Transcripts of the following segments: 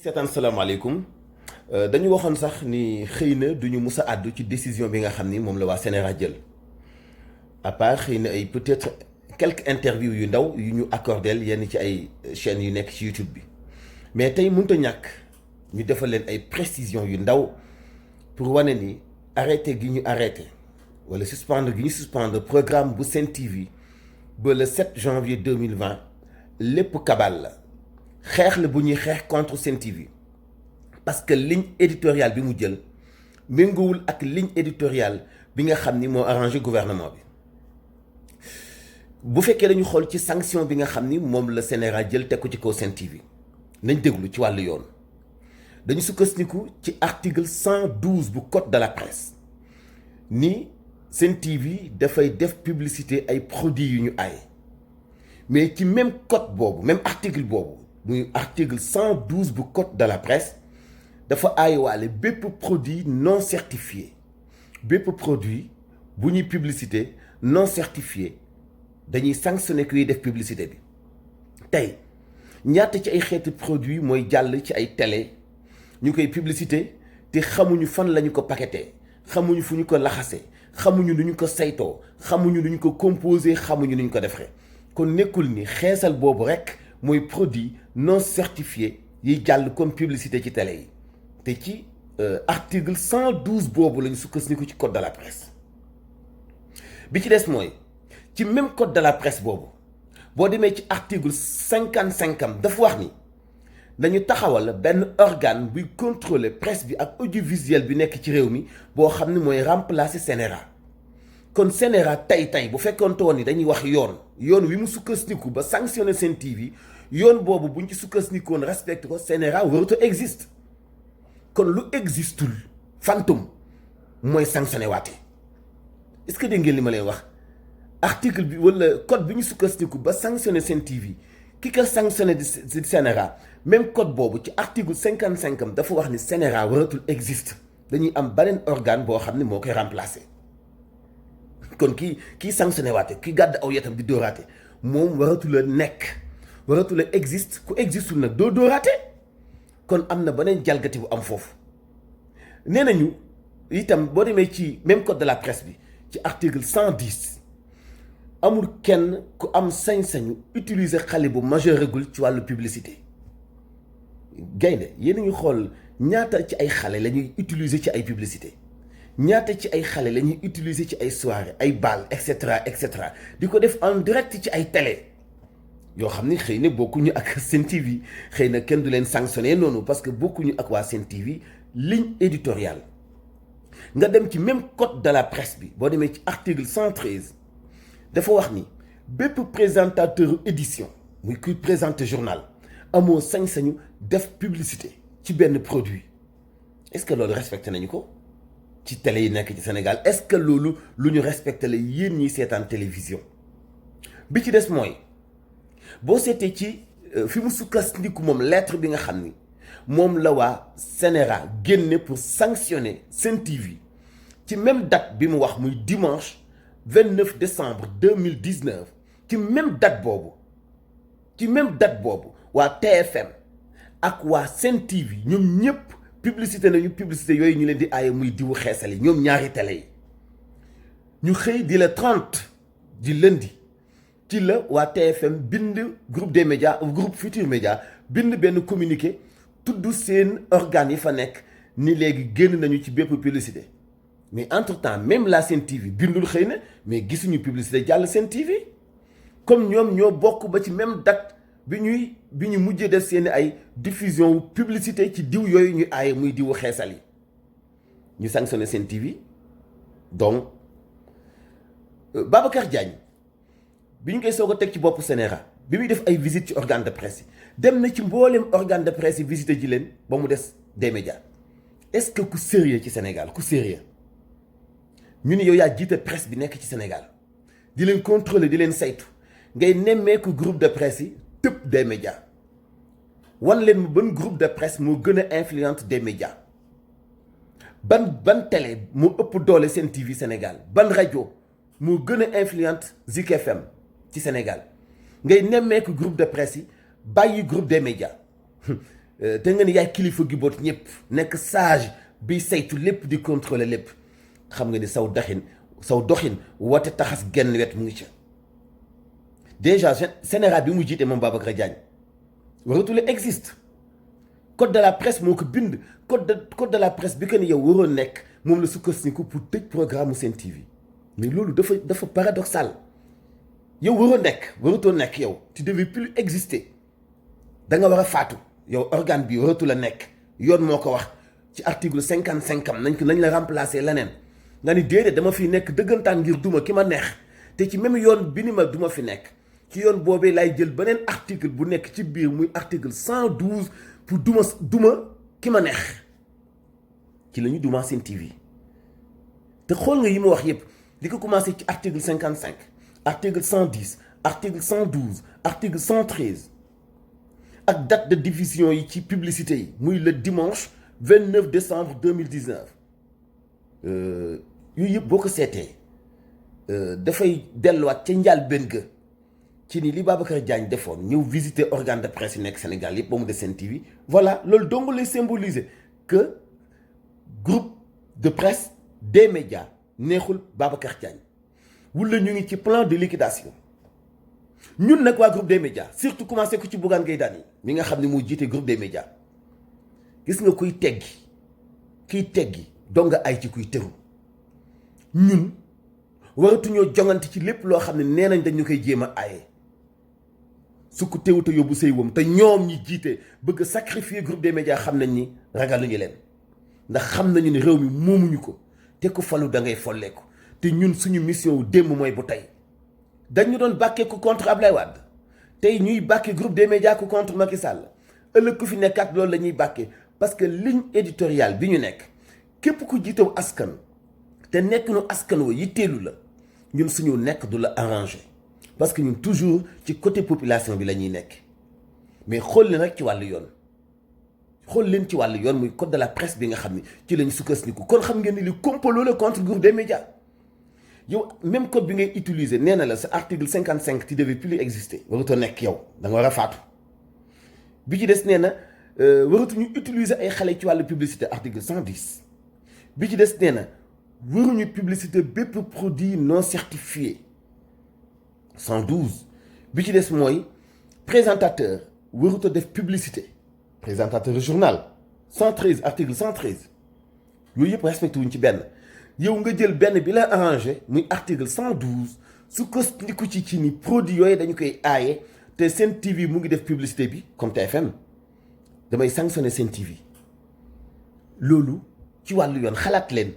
seetaan salaamaaleykum dañu waxoon sax ni xëy na duñu mus a àddu ci décision bi nga xam ni moom la waa Sénégal jël à part xëy na ay peut-être quelques interviews yu ndaw yu ñu accordeel yenn ci ay chaînes yu nekk ci YouTube bi mais tey mënut a ñàkk ñu defal leen ay précisions yu ndaw pour wane ni arrêté gi ñu arrêté wala suspendre gi ñu suspendre programme bu Sen TV ba le 7 janvier 2020 lépp kabal la xeex la bu ñuy xeex contre Sen TV parce que ligne éditoriale bi mu jël méngoowul ak ligne éditoriale bi nga xam ni moo arrangé gouvernement bi bu fekkee dañu xool ci sanction bi nga xam ni moom la Sénégal jël teg ko ci kaw Sen TV nañ déglu ci wàllu yoon dañu sukkandiku ci article 112 bu code de la presse ni Sen TV dafay def publicité ay produits yu ñu aaye mais ci même code boobu même article boobu muy article 112 bu code de la presse dafa aayewaale bépp produit non certifié bépp produit bu ñuy publicité non certifié dañuy sanctionné kuy def publicité bi tey ñaata ci ay xeeti produit mooy jàll ci ay télé ñu koy publicité te xamuñu fan lañu ko paqueté xamuñu fu ñu ko laxase xamuñu nu ñu ko saytoo xamuñu nu ñu ko composé xamuñu nu ñu ko defee kon nekkul ni xeesal boobu rek mooy produit non certifié yiy jàll comme publicité ci télé yi te ci article 112 boobu lañu sukkandiku ci code de la presse bi ci des mooy ci même code de la presse boobu boo demee ci article 55 am dafa wax ni dañu taxawal benn organe buy contrôler presse bi ak audiovisuel bi nekk ci réew mi boo xam ne mooy remplacer CNRA kon CNRA tey bu fekkoonte woon ni dañuy wax yoon wi mu sukkandiku ba sanctionner Sen TV yoon boobu buñ ci sukkandikoon respecté ko CNRA warut a existe kon lu existul fantôme mooy sanctionné waate est-ce que dégg ngeen li ma leen wax article bi wala code bi ñu sukkandiku ba sanctionné Sen TV ki ko sanctionné di CNRA même code boobu ci article 55 am dafa wax ni CNRA waratul existe dañuy am beneen organe boo xam ne moo koy remplacer kon kii sanctionné waate ki gàdd aw yetam di dóoraate moom waratula nekk waratula existe ku existul nag doo dóoraate kon am na beneen jalgati bu am foofu nee nañu itam boo demee ci même code de la presse bi ci article 110 amul kenn ku am sañ-sañu utiliser xale bu majeuragul ci wàllu publicité gaynde yéen a ngi xool ñaata ci ay xale la ñuy utiliser ci ay publicité ñaata ci ay xale la ñuy utiliser ci ay soirée ay bal et cetera di ko def en direct ci ay télé yoo xam ni xëy na bokkuñu ak Sen TV xëy na kenn du leen sanctionné noonu parce que bokkuñu ak waa Sen TV ligne éditoriale nga dem ci même code de la presse bi boo demee ci article 113 dafa wax ni bépp présentateur édition muy kuy présenter journal amoo sañ-sañu def publicité ci benn produit est-ce que loolu respecté nañu ko ci télé yi nekk ci Sénégal est-ce que loolu lu ñu respecté la yéen ñiy seetaan télévision bi ci des mooy boo seetee ci fi mu sukkandiku moom lettre bi nga xam ni moom la waa Sénégal génne pour sanctionner Sen TV ci même date bi mu wax muy dimanche 29 décembre 2019 ci même date boobu waa TFM ak waa Sen TV ñoom ñëpp publicité yooyu ñu leen di aaye muy diwu xeesal yi ñoom ñaari télé yi ñu xëy di le 30 di lundi ci la waa TFM bind groupe des médias groupe Futur Média bind benn communiqué tudd seen organes yi fa nekk ni léegi génn nañu ci bépp publicité mais entre temps même la Sen TV bindul xëy na mais gisuñu publicité jàll Sen TV comme ñoom ñoo bokk ba ci même date bi ñu mujjee def seen ay diffusion publicité ci diw yooyu ñu aaye muy diwu xeesal yi ñu sanctionné Sen TV donc Babacar Diagne bi ñu koy soog a teg ci bopp Sénégal bi muy def ay visite ci organe de presse yi dem na ci mbooleem organe de presse yi visité ji leen ba mu des des médias est-ce que ku sérieux ci Sénégal ku sérieux ñu ni yow yaa jiite presse bi nekk ci Sénégal di leen contrôler di leen saytu ngay nemmeeku groupe de presse yi tëb des médias wan leen mu ban groupe de presse moo gën a influente des médias ban télé moo ëpp doole Sen TV Sénégal ban rajo moo gën a influente Zik FM ci Sénégal ngay nemmeeku groupe de presse yi bàyyi groupe des médias te nga ni yaay kilifa gi boot ñëpp nekk sage biy saytu lépp di contrôler lépp xam nga ni saw doxin wate taxas genn wet mu ngi ca déjà Sénégal bi mu jiite moom Babacar Diagne waratul existe code de la presse moo ko bind code de la presse bi que ni yow waroo nekk moom la sukkandiku pour tëj programme Sen TV mais loolu dafa paradoxal yow waratoo nekk yow tu devais plus exister da nga war a faatu yow organe bi waratu la nekk yoon moo ko wax ci article 55 am nañ la remplacer leneen nga ni déedéet dama fi nekk dëggantaan ngir duma ki ma neex te ci même yoon bi ni ma duma fi nekk ci yoon boobee lay jël beneen article bu nekk ci biir muy article 112 pour duma ki ma neex ci la ñu duma Sen TV te xool nga yi ma wax yépp li ko commencé ci article 55 article 110 article 112 article 113 ak date de diffusion yi ci publicité yi muy le dimanche 29 décembre 2019 yooyu yëpp boo ko seetee dafay delluwaat ca njaal benn ga ci ni li Babacar Diagne defoon ñëw visiter organe de presse yi nekk Sénégal yëpp ba mu des Sen TV voilà loolu dong lay symboliser que groupe de presse des médias neexul Babacar Diagne wala ñu ngi ci plan de liquidation ñun nag waa groupe des médias surtout commencé ko ci Bougane Gueye Dany mi nga xam ne moo jiite groupe des médias gis nga kiy teggi dong nga ay ci kuy tëru ñun waratuñoo jongante ci lépp loo xam ne nee nañ dañu koy jéem a aaye su ko teewut a yóbbu say wam te ñoom ñi jiite bëgg a sacrifier groupe des médias xam nañ ni ragaluñu leen ndax xam nañu ni réew mi moomuñu ko te ku falu da ngay folleeku te ñun suñu mission wu démb mooy bu tey dañu doon bàkkee ku contre Ablaye Wade tey ñuy bàkkee groupe des médias ku contre Macky Sall ëllëg ku fi nekkaat loolu la ñuy bàkkee parce que ligne éditoriale bi ñu nekk képp ku jiitew askan te nekk nu askan wa yitteelu la ñun suñu nekk du la arrangé parce que ñun toujours ci côté population bi la ñuy nekk mais xool leen rek ci wàllu yoon muy code de la presse bi nga xam ne ci lañ sukkandiku kon xam ngeen ni li complot la contre groupe des médias yow même code bi ngay utiliser nee na la sa article 55 tu devais plus exister waratoo nekk yow da nga war a faatu bi ci des nee na waratuñu utiliser ay xale ci wàllu publicité article 110 bi ci des nee na waruñu publicité bépp produit non certifié 112 bi ci des mooy présentateur waruta def publicité présentateur journal 113 article 113 yooyu yëpp respecté wuñ ci benn yow nga jël benn bi la arrangé muy article 112 su ko ndiku ci ni produit yooyu dañu koy aaye te Sen TV mu ngi def publicité bi comme TFM damay sanctionné Sen TV loolu ci wàllu yoon xalaat leen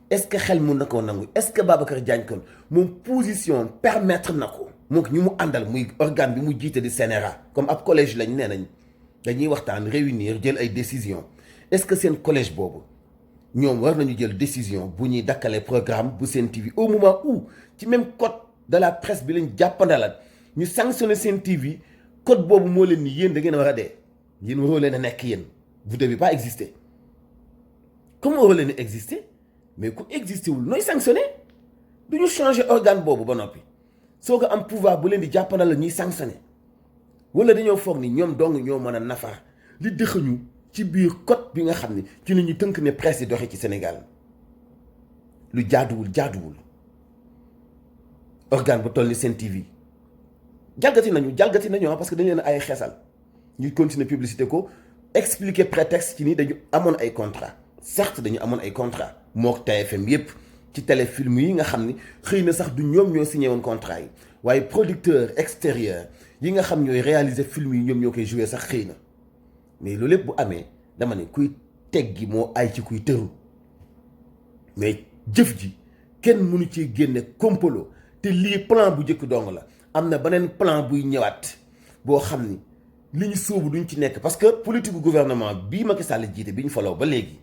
est-ce que xel mun na koo nangu est-ce que Babacar Diagne kon moom position permettre na ko moom ñu mu àndal muy organe bi mu jiite di CNRA comme ab collège lañ nee nañ dañuy waxtaan réunir jël ay décision est-ce que seen collège boobu ñoom war nañu jël décision bu ñuy dakkalee programme bu Sen TV au moment où ci même code de la presse bi lañ jàppandalaat ñu sanctionné Sen TV code boobu moo leen ni yéen da ngeen war a dee yéen waroo leen a nekk yéen vous devez pas exister comme waroo leen a exister mais ku existé wul nooy sanctionné du ñu changer organe boobu ba noppi soo ko am pouvoir bu leen di jàppandal la ñuy sanctionné wala dañoo foog ni ñoom dong ñoo mën a nafar li dëxañu ci biir code bi nga xam ne ci la ñuy tënk ne presse yi doxee ci Sénégal lu jaaduwul organe bu toll ni Sen TV jalgati nañu parce que dañu leen ay xeesal ñuy continuer publicité ko expliquer prétexte ci ni dañu amoon ay contrat certes dañu amoon ay contrat mook TFM yépp ci téléfilm yi nga xam ni xëy na sax du ñoom ñoo signé woon contrat yi waaye producteur extérieur yi nga xam ñooy réaliser film yi ñoom ñoo koy jouer sax xëy na mais loolu lépp bu amee dama ne kuy teggi moo ay ci kuy tëru mais jëf ji kenn mënu ci génne complot te lii plan bu njëkk dong la am na beneen plan buy ñëwaat boo xam ni li ñu sóobu duñ ci nekk parce que politique gouvernement bii Macky Sall jiite bi ñu faloo ba léegi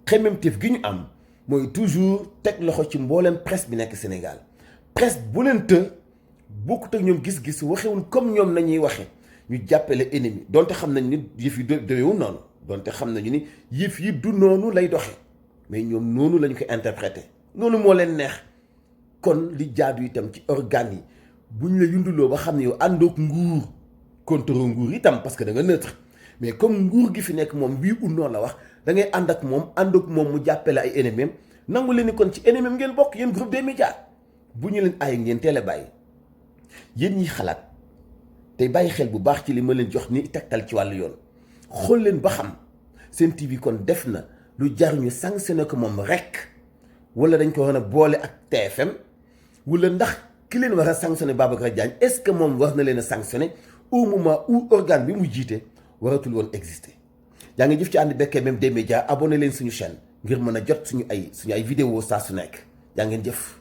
xemmemteef gi ñu am mooy toujours teg loxo ci mboolem presse bi nekk Sénégal presse bu leen të bokkut ak ñoom gis-gis waxewul comme ñoom nañuy waxe ñu jàppale ennemi donte xam nañ ni yëf yi doyewul noonu donte xam nañu ni yëf yi du noonu lay doxe mais ñoom noonu lañu ko interprété noonu moo leen neex kon li jaadu itam ci organes yi bu ñu la yunduloo ba xam ne yow àndoog nguur contre nguur itam parce que da nga neutre mais comme nguur gi fi nekk moom oui ou non la wax da ngay ànd ak moom mu jàppale ay ennemis nangu leen ni kon ci ennemis ngeen bokk yéen groupe des médias bu ñu leen ay ngeen teel a bàyyi yéen ñi xalaat tey bàyyi xel bu baax ci li ma leen jox ni tegtal ci wàllu yoon xool leen ba xam Sen TV kon def na lu jar ñu sanctionné ko moom rek wala dañ ko war a boole ak TFM wala ndax ki leen war a sanctionné Babacar Diagne est-ce que moom war na leen a sanctionné au moment où organe bi mu jiite waratul woon exister. yaa ngi jëf ci ànd bekkee même des médias abonné leen suñu chaîne ngir mën a jot suñu ay vidéo saa su nekk yaa ngeen jëf.